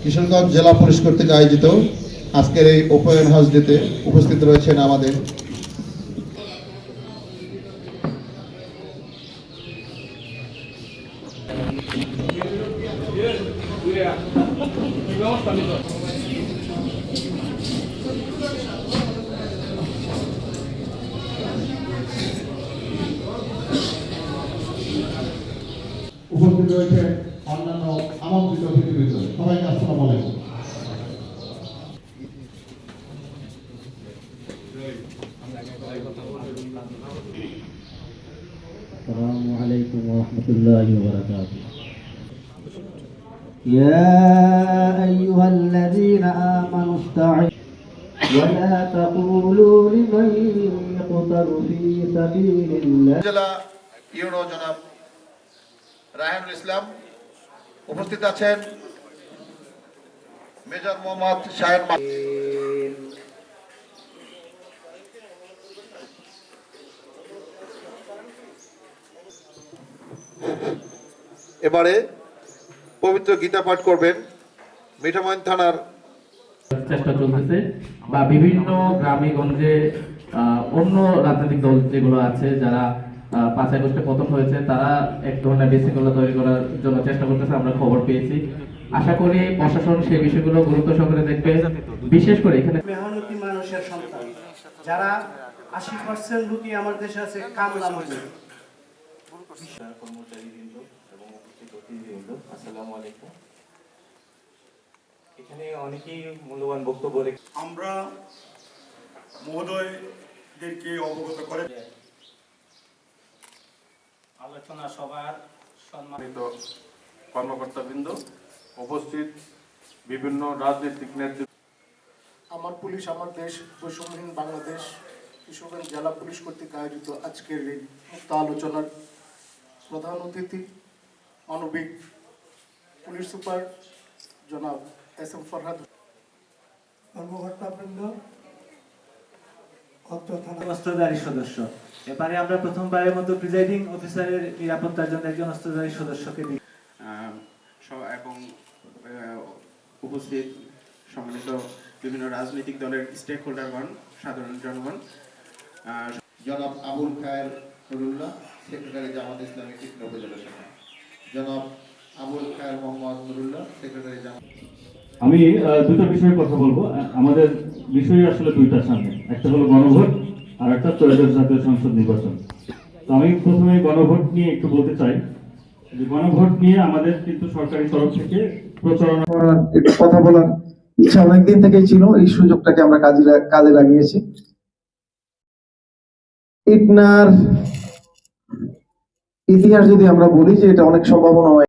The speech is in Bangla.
কিশোরগঞ্জ জেলা পুলিশ কর্তৃক আয়োজিত আজকের এই ওপেন হাউস ডেতে উপস্থিত রয়েছেন আমাদের উপস্থিত রয়েছে অন্যান্য আমন্ত্রিত অতিথিবৃন্দ। সবাইকে আসসালামু আলাইকুম। السلام عليكم ورحمة الله وبركاته. يا أيها الذين آمنوا استعينوا ولا تقولوا لمن يقتل في سبيل الله. জেলা ইউরো জনাব রায়হানুল ইসলাম উপস্থিত আছেন। মেজর মোহাম্মদ শাহেদ এবারে পবিত্র গীতা পাঠ করবেন মিঠামইন থানার চেষ্টা চলতেছে বা বিভিন্ন গ্রামে গঞ্জে অন্য রাজনৈতিক দল যেগুলো আছে যারা 5 আগস্টে পতন হয়েছে তারা এক ধরনের বিশৃঙ্খলা তৈরি করার জন্য চেষ্টা করতেছে, আমরা খবর পেয়েছি। আশা করি প্রশাসন সেই বিষয়গুলো গুরুত্ব সহকারে দেখবে। বিশেষ করে এখানে মেহনতি মানুষের সন্তান যারা 80% লোকই আমার দেশে আছে কামলা মজুর। কর্মচারীবৃন্দ এবং উপস্থিত অতিথিবৃন্দ, আসসালামু আলাইকুম। এখানে অনেকেই মূল্যবান বক্তব্য আমরা মহোদয়দেরকে অবগত করে আলোচনা সভার সম্মানিত কর্মকর্তাবৃন্দ, উপস্থিত বিভিন্ন রাজনৈতিক নেতৃত্ব, আমার পুলিশ আমার দেশ বৈষম্যহীন বাংলাদেশ কিশোরগঞ্জ জেলা পুলিশ কর্তৃক আয়োজিত আজকের এই মুক্ত আলোচনার প্রধান অতিথি মানবিক পুলিশ সুপার জনাব এস.এম. ফরহাদ, কর্মকর্তাবৃন্দ, অস্ত্রধারী সদস্য। এবারে আমরা প্রথমবারের মতো প্রিজাইডিং অফিসারের নিরাপত্তার জন্য একজন অস্ত্রধারী সদস্যকে দিই এবং উপস্থিত সম্মানিত বিভিন্ন রাজনৈতিক দলের স্টেক হোল্ডারগণ, সাধারণ জনগণ, জনাব আবুল খায়ের নুরুল্লাহ, সেক্রেটারি জামাত ইসলামী কৃষ্ণ উপজেলা শাখা, জনাব আবুল খায়ের মোহাম্মদ নুরুল্লাহ, সেক্রেটারি জামাত। আমি দুটো বিষয়ে কথা বলবো। আমাদের বিষয় আসলে দুইটা সামনে, একটা হলো গণভোট আর একটা ত্রয়োদশ জাতীয় সংসদ নির্বাচন। তো আমি প্রথমে গণভোট নিয়ে একটু বলতে চাই যে গণভোট নিয়ে আমাদের কিন্তু সরকারি তরফ থেকে প্রচারণা করার একটু কথা বলার ইচ্ছা অনেকদিন থেকেই ছিল। এই সুযোগটাকে আমরা কাজে লাগিয়েছি। ইটনার ইতিহাস যদি আমরা বলি যে এটা অনেক সম্ভাবনা